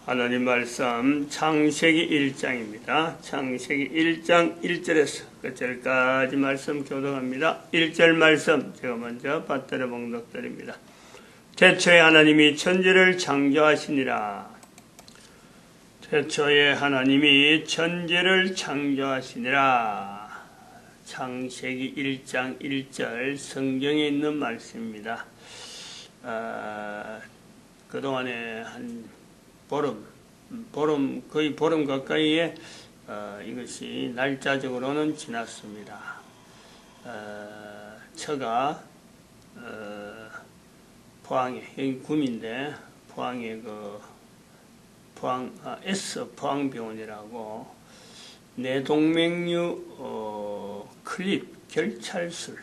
하나님 말씀 창세기 1장입니다. 창세기 1장 1절에서 끝절까지 말씀 교독합니다. 1절 말씀 제가 먼저 받들어 봉독드립니다. 태초에 하나님이 천지를 창조하시니라. 태초에 하나님이 천지를 창조하시니라. 창세기 1장 1절 성경에 있는 말씀입니다. 그동안에 한 거의 보름 가까이에 이것이 날짜적으로는 지났습니다. 처가 포항에, 여기 구미인데 포항에 S포항병원이라고 뇌동맥류 클립 결찰술,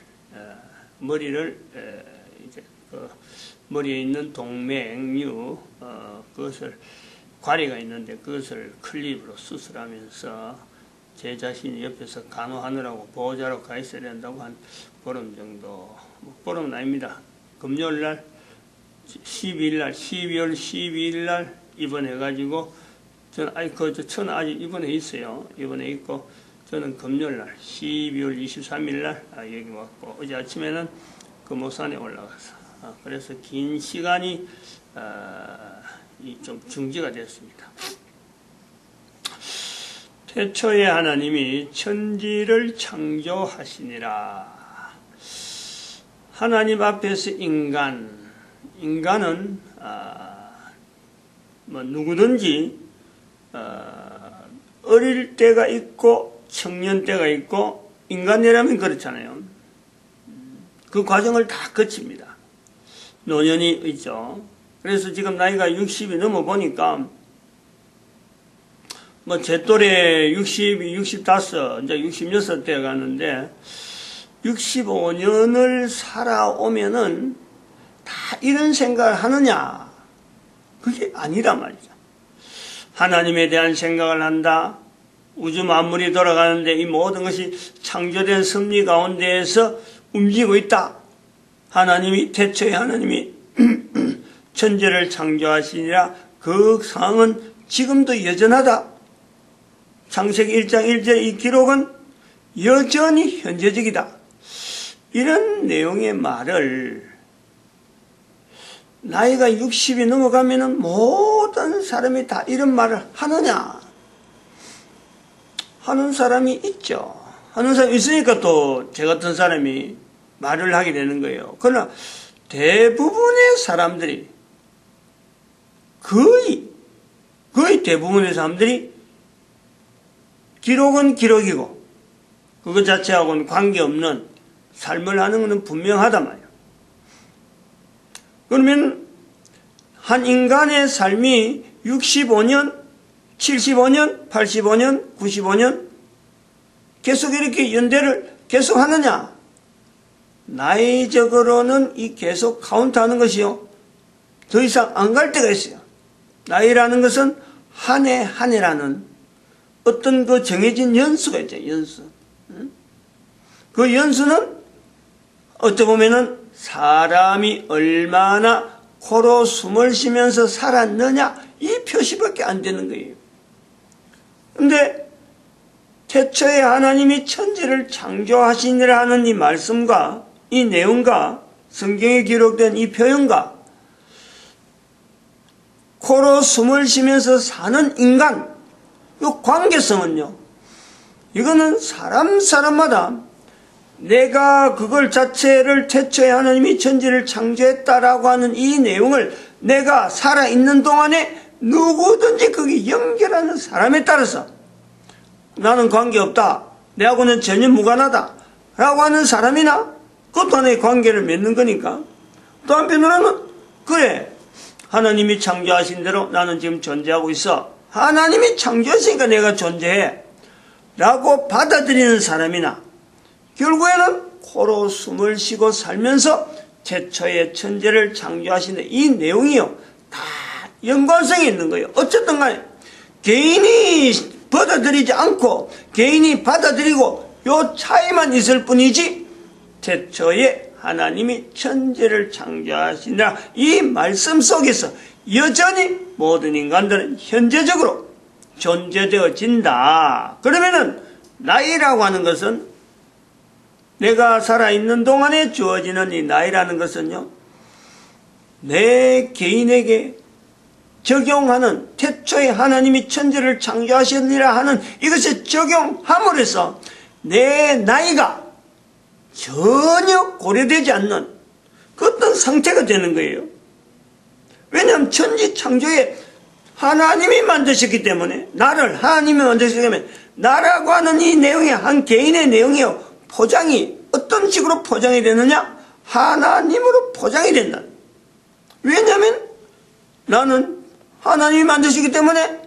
머리를 이제 머리에 있는 동맥류 그것을 과리가 있는데 그것을 클립으로 수술하면서 제 자신이 옆에서 간호하느라고 보호자로 가 있어야 된다고 한 보름 정도, 보름은 아닙니다. 금요일날 12일 12월 12일날 입원해가지고 저는 아직 입원해 있어요. 입원해 있고 저는 금요일날 12월 23일날 여기 왔고 어제 아침에는 금오산에 올라가서 그래서 긴 시간이 좀 중지가 됐습니다. 태초에 하나님이 천지를 창조하시니라. 하나님 앞에서 인간은 누구든지 어릴 때가 있고 청년 때가 있고 인간이라면 그렇잖아요. 그 과정을 다 거칩니다. 노년이 있죠. 그래서 지금 나이가 60이 넘어 보니까 제 또래 62, 65, 이제 66대 가는데 65년을 살아오면은 다 이런 생각을 하느냐? 그게 아니란 말이죠. 하나님에 대한 생각을 한다. 우주 만물이 돌아가는데 이 모든 것이 창조된 섭리 가운데에서 움직이고 있다. 하나님이 태초에 하나님이 천지를 창조하시니라. 그 상황은 지금도 여전하다. 창세기 1장 1절 이 기록은 여전히 현재적이다. 이런 내용의 말을 나이가 60이 넘어가면은 모든 사람이 다 이런 말을 하느냐? 하는 사람이 있죠. 하는 사람이 있으니까 또 제 같은 사람이 말을 하게 되는 거예요. 그러나 대부분의 사람들이 거의 대부분의 사람들이 기록은 기록이고 그것 자체하고는 관계없는 삶을 하는 것은 분명하단 말이에요. 그러면 한 인간의 삶이 65년, 75년, 85년, 95년 계속 이렇게 연대를 계속 하느냐? 나이적으로는 이 계속 카운트하는 것이요. 더 이상 안 갈 때가 있어요. 나이라는 것은 한 해 한 해라는 어떤 그 정해진 연수가 있죠. 연수. 그 연수는 어찌 보면은 사람이 얼마나 코로 숨을 쉬면서 살았느냐 이 표시밖에 안 되는 거예요. 근데 태초에 하나님이 천지를 창조하시니라 하는 이 말씀과 이 내용과 성경에 기록된 이 표현과 코로 숨을 쉬면서 사는 인간 이 관계성은요, 이거는 사람마다 내가 그걸 자체를 태초에 하나님이 천지를 창조했다라고 하는 이 내용을 내가 살아있는 동안에 누구든지 거기 연결하는 사람에 따라서 나는 관계없다, 내하고는 전혀 무관하다 라고 하는 사람이나 그것도 하나의 관계를 맺는 거니까. 또 한편으로는 그래, 하나님이 창조하신 대로 나는 지금 존재하고 있어, 하나님이 창조했으니까 내가 존재해 라고 받아들이는 사람이나 결국에는 코로 숨을 쉬고 살면서 태초에 천지를 창조하신 이 내용이요 다 연관성이 있는 거예요. 어쨌든 간에 개인이 받아들이지 않고 개인이 받아들이고 요 차이만 있을 뿐이지 태초에 하나님이 천지를 창조하시니라 이 말씀 속에서 여전히 모든 인간들은 현재적으로 존재되어진다. 그러면은 나이라고 하는 것은 내가 살아있는 동안에 주어지는 이 나이라는 것은요, 내 개인에게 적용하는 태초에 하나님이 천지를 창조하셨느라 하는 이것에 적용함으로 해서 내 나이가 전혀 고려되지 않는 그 어떤 상태가 되는 거예요. 왜냐하면 천지 창조에 하나님이 만드셨기 때문에, 나를 하나님이 만드셨기 때문에 나라고 하는 이 내용이 한 개인의 내용이요, 포장이 어떤 식으로 포장이 되느냐? 하나님으로 포장이 된다. 왜냐하면 나는 하나님이 만드시기 때문에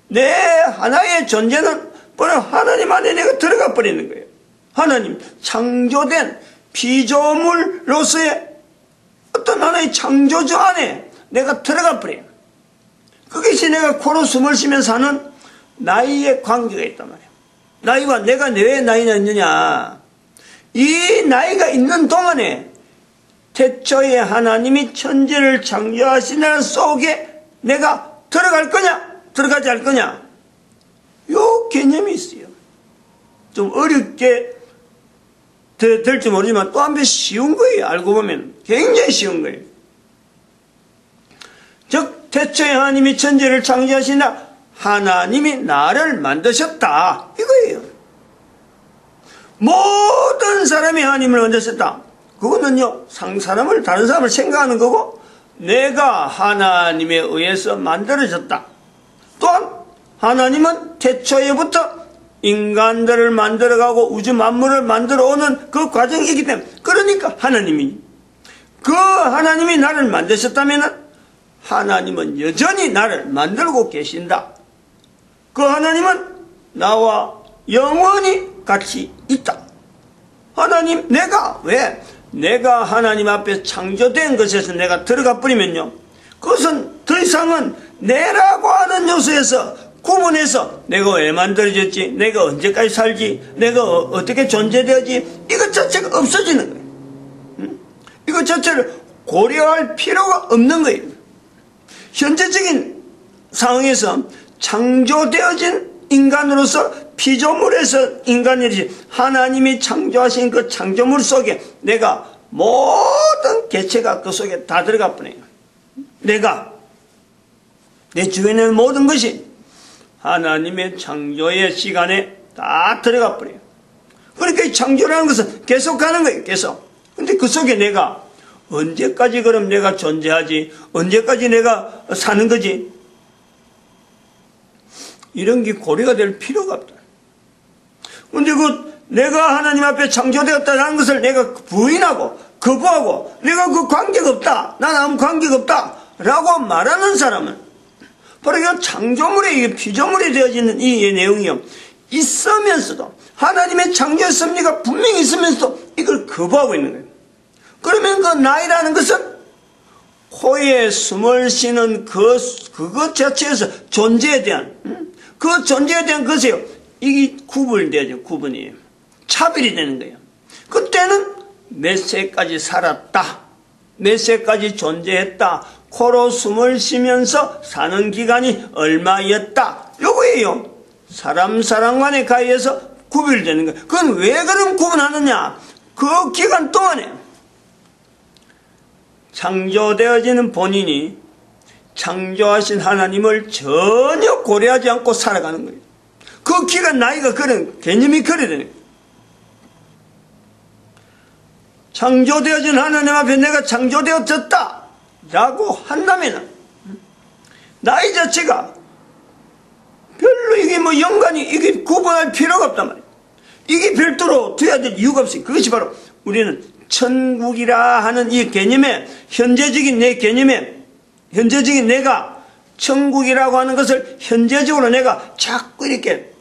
내 하나의 존재는 바로 하나님 안에 내가 들어가 버리는 거예요. 하나님 창조된 피조물로서의 어떤 하나의 창조주 안에 내가 들어가 버려요. 그것이 내가 코로 숨을 쉬면서 하는 나이의 관계가 있단 말이에요. 나이와 내가 왜 나이가 있느냐? 이 나이가 있는 동안에 태초에 하나님이 천지를 창조하시는 속에 내가 들어갈 거냐, 들어가지 않을 거냐, 요 개념이 있어요. 좀 어렵게 될지 모르지만 또 한번 쉬운 거예요. 알고 보면 굉장히 쉬운 거예요. 즉 태초에 하나님이 천지를 창조하시나 하나님이 나를 만드셨다, 이거예요. 모든 사람이 하나님을 만드셨다. 그거는요, 사람을, 다른 사람을 생각하는 거고, 내가 하나님에 의해서 만들어졌다. 또한 하나님은 태초에부터 인간들을 만들어가고 우주 만물을 만들어 오는 그 과정이기 때문에, 그러니까 하나님이, 그 하나님이 나를 만드셨다면 하나님은 여전히 나를 만들고 계신다. 그 하나님은 나와 영원히 같이 있다. 하나님, 내가 하나님 앞에 창조된 것에서 내가 들어가 버리면요, 그것은 더 이상은 내라고 하는 요소에서 구분해서 내가 왜 만들어졌지, 내가 언제까지 살지, 내가 어떻게 존재되었지, 이것 자체가 없어지는 거예요. 이것 자체를 고려할 필요가 없는 거예요. 현재적인 상황에서 창조되어진 인간으로서 피조물에서 인간이지 하나님이 창조하신 그 창조물 속에 내가 모든 개체가 그 속에 다 들어가 버려요. 내가 내 주변에 있는 모든 것이 하나님의 창조의 시간에 다 들어가 버려요. 그러니까 이 창조라는 것은 계속 가는 거예요. 계속. 근데 그 속에 내가 언제까지 그럼 내가 존재하지, 언제까지 내가 사는 거지, 이런 게 고려가 될 필요가 없다. 근데 내가 하나님 앞에 창조되었다는 것을 내가 부인하고 거부하고 내가 그 관계가 없다, 난 아무 관계가 없다 라고 말하는 사람은 바로 이 창조물에, 이게 피조물이 되어지는 이 내용이요, 있으면서도 하나님의 창조의 분명히 있으면서도 이걸 거부하고 있는 거예요. 그러면 그 나이라는 것은 코에 숨을 쉬는 그것 자체에서 존재에 대한, 그 존재에 대한 것이에요. 이게 구분되죠. 구분이에요. 차별이 되는 거예요. 그때는 몇 세까지 살았다, 몇 세까지 존재했다, 코로 숨을 쉬면서 사는 기간이 얼마였다, 요거예요. 사람 간의 가위에서 구별되는 거예요. 그건 왜 그럼 구분하느냐? 그 기간 동안에 창조되어지는 본인이 창조하신 하나님을 전혀 고려하지 않고 살아가는 거예요. 그 기간, 나이가 그런 개념이 그래야 되는 거예요. 창조되어진 하나님 앞에 내가 창조되어졌다 라고 한다면 나이 자체가 별로 이게 연관이, 이게 구분할 필요가 없단 말이에요. 이게 별도로 돼야 될 이유가 없어요. 그것이 바로 우리는 천국이라 하는 이 개념에, 현재적인 내 개념에, 현재적인 내가 천국이라고 하는 것을 현재적으로 내가 자꾸 이렇게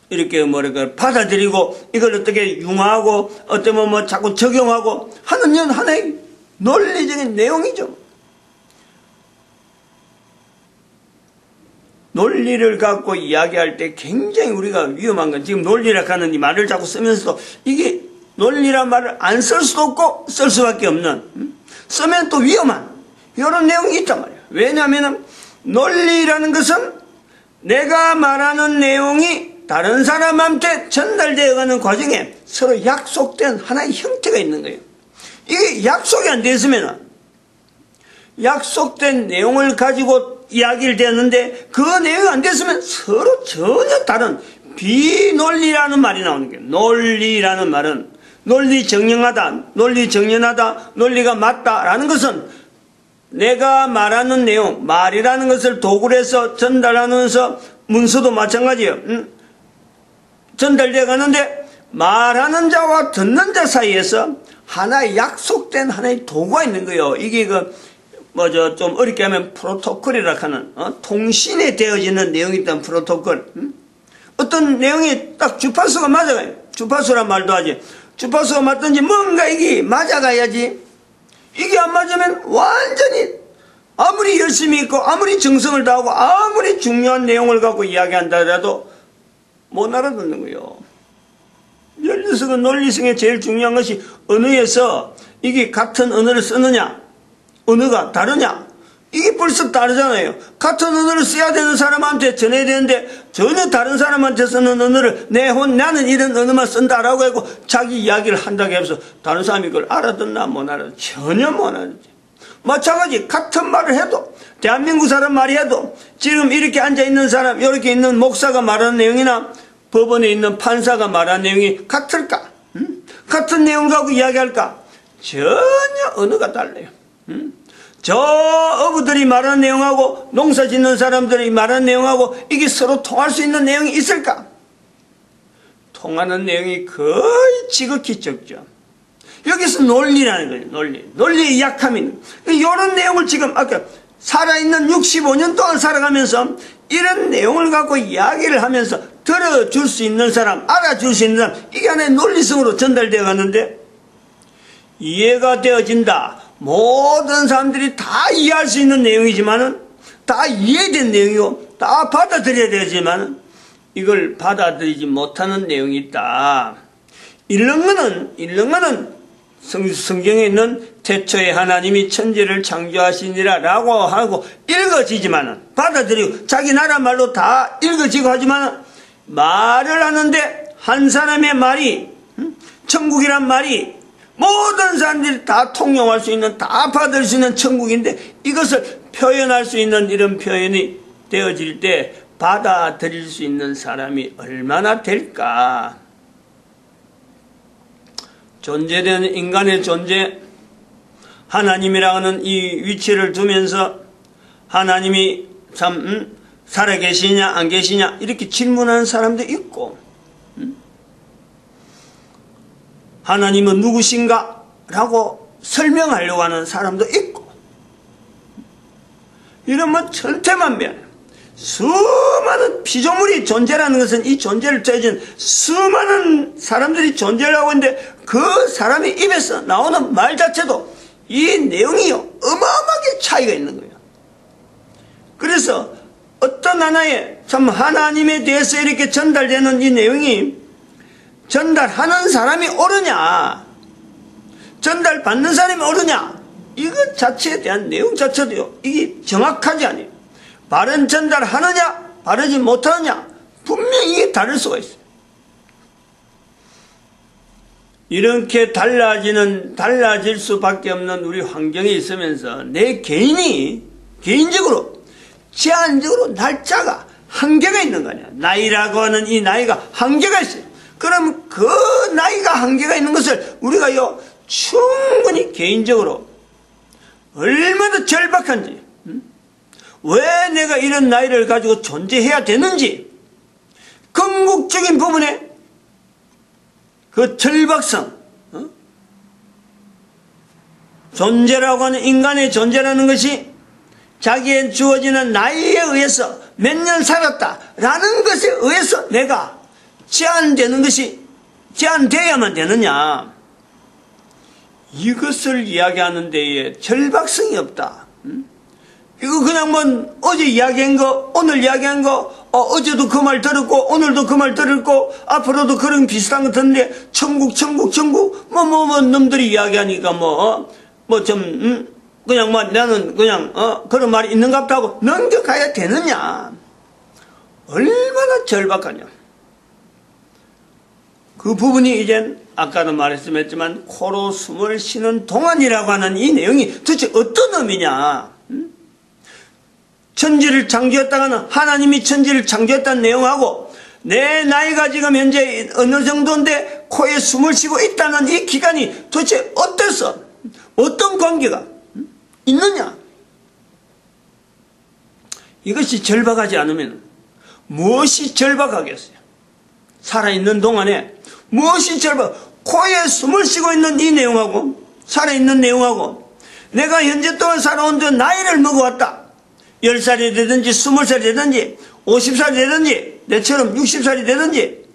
이렇게 받아들이고 이걸 어떻게 융화하고 어쩌면 자꾸 적용하고 하는 하나의 논리적인 내용이죠. 논리를 갖고 이야기할 때 굉장히 우리가 위험한 건, 지금 논리라고 하는 이 말을 자꾸 쓰면서도 이게 논리란 말을 안 쓸 수도 없고 쓸 수밖에 없는, 쓰면 또 위험한 이런 내용이 있단 말이에요. 왜냐하면 논리라는 것은 내가 말하는 내용이 다른 사람한테 전달되어가는 과정에 서로 약속된 하나의 형태가 있는 거예요. 이게 약속이 안 됐으면 약속된 내용을 가지고 이야기를 되었는데 그 내용이 안 됐으면 서로 전혀 다른 비논리라는 말이 나오는 거예요. 논리라는 말은 논리정연하다, 논리가 맞다라는 것은 내가 말하는 내용, 말이라는 것을 도구로 해서 전달하면서 문서도 마찬가지예요. 전달되어 가는데 말하는 자와 듣는 자 사이에서 하나의 약속된 하나의 도구가 있는 거예요. 이게 좀 어렵게 하면 프로토콜이라 하는, 통신에 되어지는 내용이 있다는 프로토콜. 어떤 내용이 딱 주파수가 맞아가요. 주파수란 말도 하지. 주파수가 맞든지 뭔가 이게 맞아가야지. 이게 안 맞으면 완전히 아무리 열심히 있고 아무리 정성을 다하고 아무리 중요한 내용을 갖고 이야기한다 하더라도 못 알아듣는 거예요. 연리성은 논리성에 제일 중요한 것이 언어에서 이게 같은 언어를 쓰느냐, 언어가 다르냐, 이게 벌써 다르잖아요. 같은 언어를 써야 되는 사람한테 전해야 되는데 전혀 다른 사람한테 쓰는 언어를 나는 이런 언어만 쓴다라고 하고 자기 이야기를 한다고 해서 다른 사람이 그걸 알아듣나 못 알아듣나 전혀 못 알아듣지. 마찬가지 같은 말을 해도 대한민국 사람 말이 해도 지금 이렇게 앉아있는 사람, 이렇게 있는 목사가 말하는 내용이나 법원에 있는 판사가 말하는 내용이 같을까? 같은 내용을 갖고 이야기할까? 전혀 언어가 달라요. 저 어부들이 말하는 내용하고 농사 짓는 사람들이 말하는 내용하고 이게 서로 통할 수 있는 내용이 있을까? 통하는 내용이 거의 지극히 적죠. 여기서 논리라는 거예요. 논리의 약함이 이런 내용을 지금 아까 살아있는 65년 동안 살아가면서 이런 내용을 갖고 이야기를 하면서 들어줄 수 있는 사람, 알아줄 수 있는 사람, 이게 하나의 논리성으로 전달되어 가는데 이해가 되어진다. 모든 사람들이 다 이해할 수 있는 내용이지만은 다 이해된 내용이고 다 받아들여야 되지만은 이걸 받아들이지 못하는 내용이 있다. 이런 거는 성경에 있는 태초에 하나님이 천지를 창조하시니라 라고 하고 읽어지지만은 받아들이고 자기 나라 말로 다 읽어지고 하지만은 말을 하는데 한 사람의 말이 천국이란 말이 모든 사람들이 다 통용할 수 있는 다 받을 수 있는 천국인데 이것을 표현할 수 있는 이런 표현이 되어질 때 받아들일 수 있는 사람이 얼마나 될까? 존재되는 인간의 존재, 하나님이라는 이 위치를 두면서 하나님이 참 살아계시냐 안 계시냐 이렇게 질문하는 사람도 있고 하나님은 누구신가? 라고 설명하려고 하는 사람도 있고 이러면 천태만별 수많은 피조물이 존재라는 것은 이 존재를 짜준 수많은 사람들이 존재를 하고 있는데 그 사람의 입에서 나오는 말 자체도 이 내용이 어마어마하게 차이가 있는 거예요. 그래서 어떤 하나의 참 하나님에 대해서 이렇게 전달되는 이 내용이 전달하는 사람이 옳으냐 전달받는 사람이 옳으냐 이것 자체에 대한 내용 자체도요 이게 정확하지 않아요. 바른 전달하느냐 바르지 못하느냐 분명히 이게 다를 수가 있어요. 이렇게 달라질 수밖에 없는 우리 환경에 있으면서 내 개인적으로 제한적으로 날짜가 한계가 있는 거냐. 나이라고 하는 이 나이가 한계가 있어요. 그럼 그 나이가 한계가 있는 것을 우리가요 충분히 개인적으로 얼마나 절박한지 왜 내가 이런 나이를 가지고 존재해야 되는지 궁극적인 부분에 그 절박성 존재라고 하는 인간의 존재라는 것이 자기의 주어지는 나이에 의해서 몇 년 살았다라는 것에 의해서 내가 제한되어야만 되느냐 이것을 이야기하는 데에 절박성이 없다. 이거 그냥 어제 이야기한 거 오늘 이야기한 거 어제도 그 말 들었고 오늘도 그 말 들었고 앞으로도 그런 비슷한 거 듣는데 천국 놈들이 이야기하니까 뭐 좀 그냥 뭐 나는 그냥 그런 말이 있는갑다 하고 넘겨가야 되느냐? 얼마나 절박하냐? 그 부분이 이젠 아까도 말씀했지만 코로 숨을 쉬는 동안이라고 하는 이 내용이 도대체 어떤 의미냐? 천지를 창조했다가는 하나님이 천지를 창조했다는 내용하고 내 나이가 지금 현재 어느 정도인데 코에 숨을 쉬고 있다는 이 기간이 도대체 어땠어? 어떤 관계가 있느냐? 이것이 절박하지 않으면 무엇이 절박하겠어요? 살아있는 동안에 무엇이 코에 숨을 쉬고 있는 이 내용하고 살아있는 내용하고 내가 현재 동안 살아온 나이를 먹어왔다. 10살이 되든지 20살이 되든지 50살이 되든지 내처럼 60살이 되든지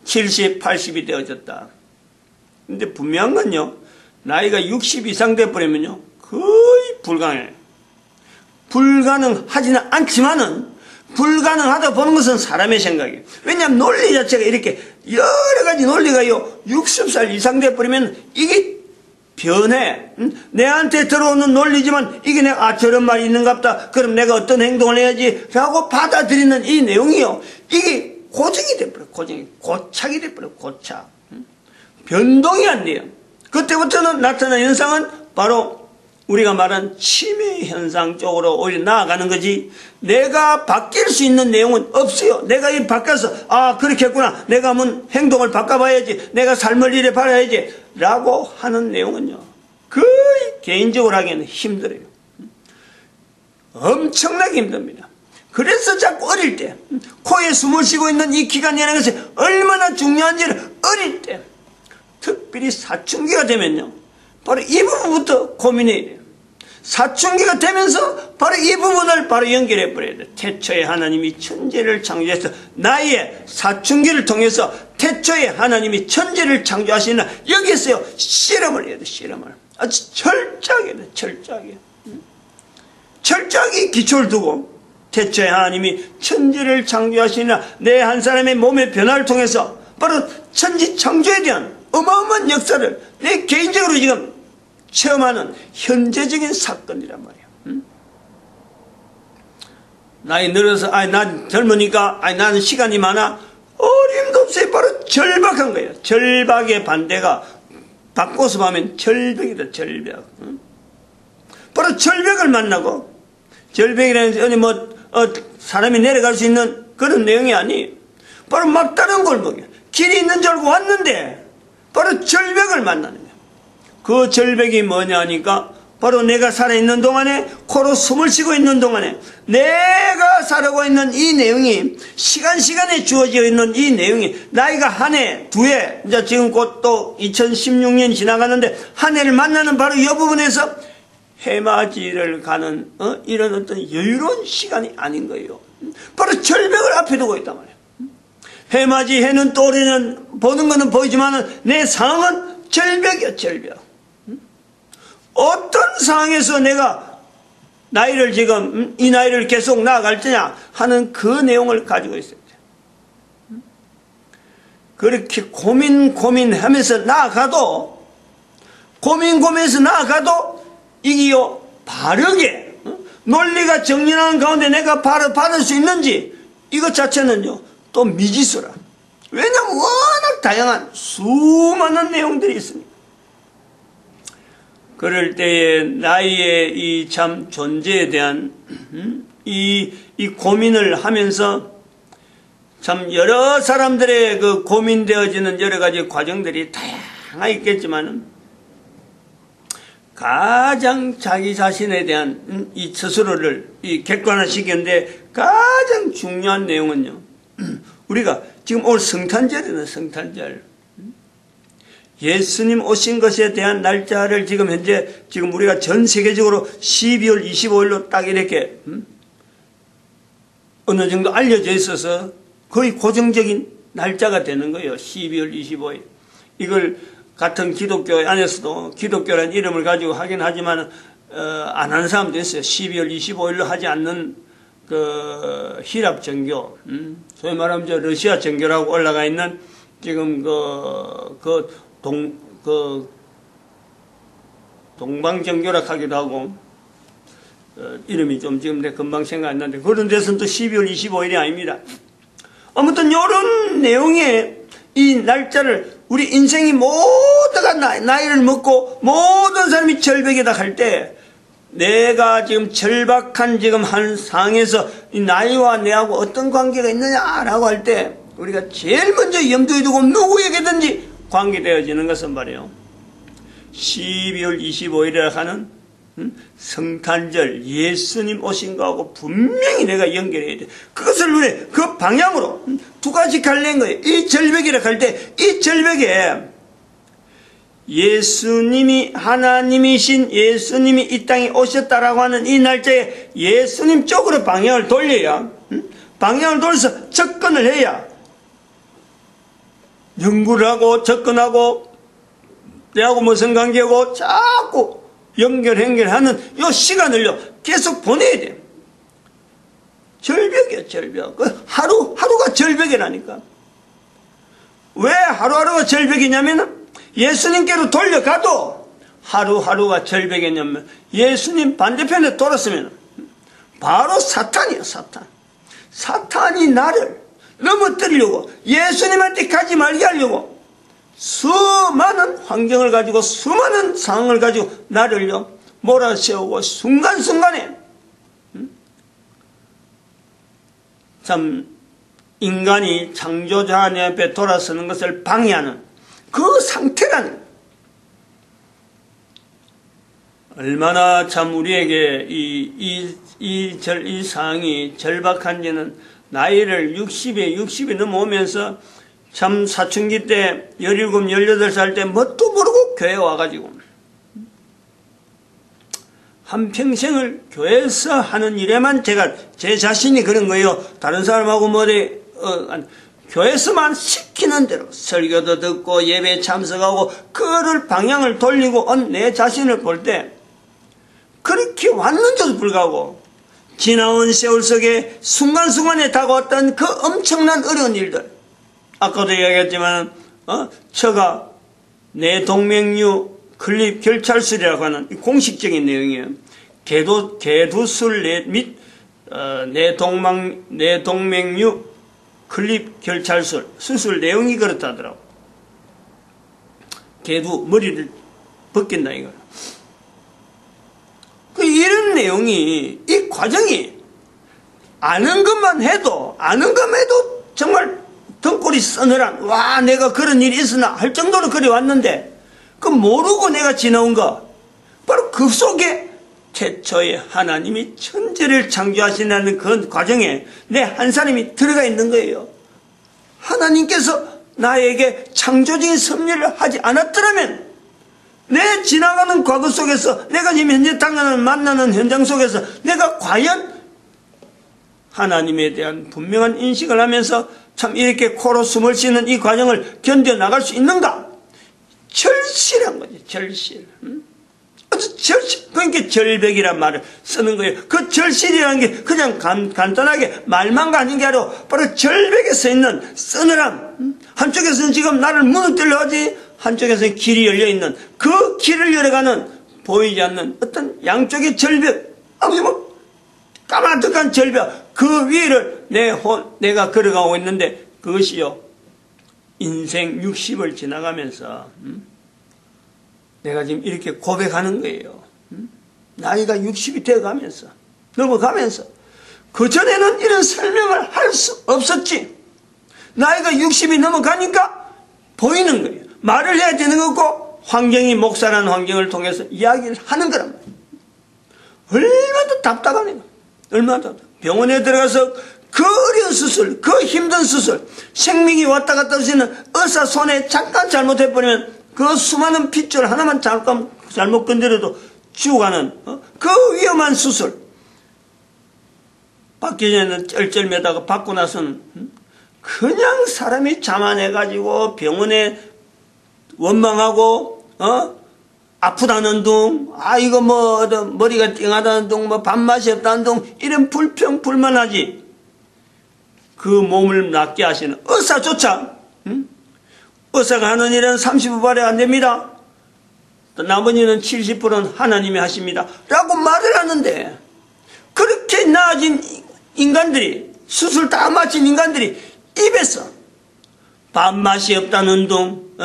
70, 80이 되어졌다. 근데 분명한 건요. 나이가 60 이상 돼버리면요. 거의 불가능해요. 불가능하지는 않지만은 불가능하다 보는 것은 사람의 생각이에요. 왜냐하면 논리 자체가 이렇게 여러 가지 논리가요. 60살 이상 돼버리면 이게 변해. 내한테 들어오는 논리지만 이게 내가 저런 말이 있는갑다. 그럼 내가 어떤 행동을 해야지 라고 받아들이는 이 내용이요. 이게 고정이 돼버려요. 고착이 돼버려요. 고착. 변동이 안 돼요. 그때부터는 나타나는 현상은 바로 우리가 말한 치매 현상 쪽으로 오히려 나아가는 거지 내가 바뀔 수 있는 내용은 없어요. 내가 이 바뀌어서 그렇게 했구나. 내가 한번 행동을 바꿔봐야지. 내가 삶을 이래 봐야지 라고 하는 내용은요. 거의 개인적으로 하기에는 힘들어요. 엄청나게 힘듭니다. 그래서 자꾸 어릴 때 코에 숨을 쉬고 있는 이 기간이라는 것이 얼마나 중요한지를 어릴 때 특별히 사춘기가 되면요. 바로 이 부분부터 고민해야 돼요. 사춘기가 되면서 바로 이 부분을 바로 연결해 버려야 돼요. 태초에 하나님이 천지를 창조해서 나의 사춘기를 통해서 태초에 하나님이 천지를 창조하시는 여기에서요. 실험을 해야 돼요. 실험을. 아주 철저하게 해야 돼요. 철저하게. 철저하게 기초를 두고 태초에 하나님이 천지를 창조하시는 내 한 사람의 몸의 변화를 통해서 바로 천지 창조에 대한 어마어마한 역사를 내 개인적으로 지금 체험하는 현재적인 사건이란 말이에요. 나이 늘어서 난 젊으니까 나는 시간이 많아 어림도 없어요. 바로 절박한 거예요. 절박의 반대가 바꿔서 하면 절벽이다. 절벽. 바로 절벽을 만나고 절벽이라는 게 사람이 내려갈 수 있는 그런 내용이 아니에요. 바로 막다른 골목이에요. 길이 있는 줄 알고 왔는데 바로 절벽을 만나는 거예요. 그 절벽이 뭐냐 하니까 바로 내가 살아있는 동안에 코로 숨을 쉬고 있는 동안에 내가 살아가고 있는 이 내용이 시간에 주어져 있는 이 내용이 나이가 한 해, 두 해 이제 지금 곧 또 2016년이 지나가는데 한 해를 만나는 바로 이 부분에서 해맞이를 가는 이런 어떤 여유로운 시간이 아닌 거예요. 바로 절벽을 앞에 두고 있단 말이에요. 해맞이 해는 떠오르는 보는 것은 보이지만 내 상황은 절벽이야. 절벽. 어떤 상황에서 내가 나이를 지금 이 나이를 계속 나아갈 때냐 하는 그 내용을 가지고 있어야 돼요. 그렇게 고민하면서 나아가도 고민해서 나아가도 이게요 바르게 논리가 정리하는 가운데 내가 바로 받을 수 있는지 이것 자체는요 또 미지수라. 왜냐하면 워낙 다양한 수많은 내용들이 있습니다. 그럴 때에 나의 이 참 존재에 대한 이 고민을 하면서 참 여러 사람들의 그 고민되어지는 여러 가지 과정들이 다양하게 있겠지만은 가장 자기 자신에 대한 이 스스로를 이 객관화시키는데 가장 중요한 내용은요. 우리가 지금 오늘 성탄절이네. 성탄절. 예수님 오신 것에 대한 날짜를 지금 현재 지금 우리가 전 세계적으로 12월 25일로 딱 이렇게 어느 정도 알려져 있어서 거의 고정적인 날짜가 되는 거예요. 12월 25일. 이걸 같은 기독교 안에서도 기독교라는 이름을 가지고 하긴 하지만 안 하는 사람도 있어요. 12월 25일로 하지 않는 그 히랍 정교, 소위 말하면 저 러시아 정교라고 올라가 있는 지금 동방정교락하기도 하고, 이름이 좀 지금 내 금방 생각 안 나는데, 그런 데서는 또 12월 25일이 아닙니다. 아무튼 이런 내용의 이 날짜를 우리 인생이 모두가 나이를 먹고 모든 사람이 절벽에다 갈 때, 내가 지금 절박한 지금 한 상황에서 이 나이와 내하고 어떤 관계가 있느냐라고 할 때, 우리가 제일 먼저 염두에 두고 누구에게든지 관계되어지는 것은 말이에요, 12월 25일이라 하는 성탄절 예수님 오신 거하고 분명히 내가 연결해야 돼. 그것을 눈에 그 방향으로 두 가지 갈래인 거예요. 이 절벽이라 할 때 이 절벽에 예수님이 하나님이신 예수님이 이 땅에 오셨다라고 하는 이 날짜에 예수님 쪽으로 방향을 돌려야, 방향을 돌려서 접근을 해야 연구를 하고 접근하고 내하고 무슨 관계고 자꾸 연결하는 이 시간을요 계속 보내야 돼요. 절벽이야, 절벽. 하루가 절벽이라니까. 왜 하루하루가 절벽이냐면 예수님께로 돌려가도 하루하루가 절벽이냐면 예수님 반대편에 돌았으면 바로 사탄이야, 사탄. 사탄이 나를 넘어뜨리려고, 예수님한테 가지 말게 하려고 수많은 환경을 가지고 수많은 상황을 가지고 나를요 몰아세우고 순간순간에 참 인간이 창조자 하나님 앞에 돌아서는 것을 방해하는 그 상태라는, 얼마나 참 우리에게 이 상황이 절박한지는 나이를 60이 넘어오면서 참 사춘기 때 17, 18살 때 뭣도 모르고 교회에 와가지고 한평생을 교회에서 하는 일에만 제가 제 자신이 그런 거예요. 다른 사람하고 교회에서만 시키는 대로 설교도 듣고 예배에 참석하고 그를 방향을 돌리고 온 내 자신을 볼 때 그렇게 왔는데도 불구하고 지나온 세월 속에 순간순간에 다가왔던 그 엄청난 어려운 일들, 아까도 이야기했지만 처가 내동맥류 클립 결찰술이라고 하는 공식적인 내용이에요. 개두술 및 내동맥류 클립 결찰술 수술 내용이 그렇다더라고. 개두 머리를 벗긴다 이거. 이런 내용이, 이 과정이 아는 것만 해도 정말 등골이 서늘한, 와 내가 그런 일이 있으나 할 정도로 그래 왔는데 그 모르고 내가 지나온 거, 바로 그 속에 태초에 하나님이 천지를 창조하시는 그 과정에 내 한 사람이 들어가 있는 거예요. 하나님께서 나에게 창조적인 섭리를 하지 않았더라면 내 지나가는 과거 속에서, 내가 지금 현재 당하는 만나는 현장 속에서 내가 과연 하나님에 대한 분명한 인식을 하면서 참 이렇게 코로 숨을 쉬는 이 과정을 견뎌나갈 수 있는가? 절실한 거지, 절실. 절실. 그러니까 절벽이란 말을 쓰는 거예요. 그 절실이라는 게 그냥 간단하게 말만 가는 게 아니라 바로 절벽에 서 있는 서늘함. 한쪽에서는 지금 나를 무너뜨려 하지, 한쪽에서는 길이 열려있는, 그 길을 열어가는 보이지 않는 어떤 양쪽의 절벽, 아무튼 까마득한 절벽, 그 위를 내가 걸어가고 있는데, 그것이요 인생 60을 지나가면서 내가 지금 이렇게 고백하는 거예요. 나이가 60이 되어가면서, 넘어가면서. 그전에는 이런 설명을 할 수 없었지. 나이가 60이 넘어가니까 보이는 거예요. 말을 해야 되는 거고, 환경이 목사라는 환경을 통해서 이야기를 하는 거란 말이에요. 얼마나 답답하네요. 얼마나 답답해. 병원에 들어가서 그 어려운 수술, 그 힘든 수술, 생명이 왔다 갔다 하시는 의사 손에 잠깐 잘못해버리면 그 수많은 핏줄 하나만 잠깐 잘못 건드려도 죽어가는 그 위험한 수술, 받기 전에는 쩔쩔매다가 받고 나서는 그냥 사람이 자만해가지고 병원에 원망하고 아프다는 둥, 이거 머리가 띵하다는 둥, 밥맛이 없다는 둥, 이런 불평 불만하지. 그 몸을 낫게 하시는 의사조차 의사가 하는 일은 30분 발에 안 됩니다. 또 나머지는 70%는 하나님이 하십니다 라고 말을 하는데, 그렇게 나아진 인간들이, 수술 다 마친 인간들이 입에서 밥맛이 없다는 둥,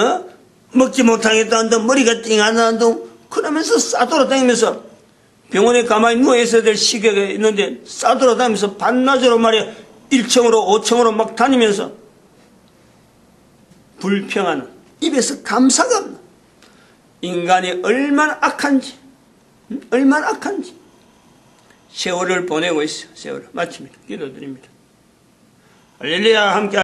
먹지 못하겠다는 둥, 머리가 띵하다는 둥, 그러면서 싸돌아다니면서 병원에 가만히 누워있어야 될 시기가 있는데 싸돌아다니면서 반나절로 말이야 1층으로 5층으로 막 다니면서 불평하는, 입에서 감사가 없는 인간이 얼마나 악한지, 얼마나 악한지 세월을 보내고 있어요. 세월을 마칩니다. 기도드립니다. 할렐루야. 함께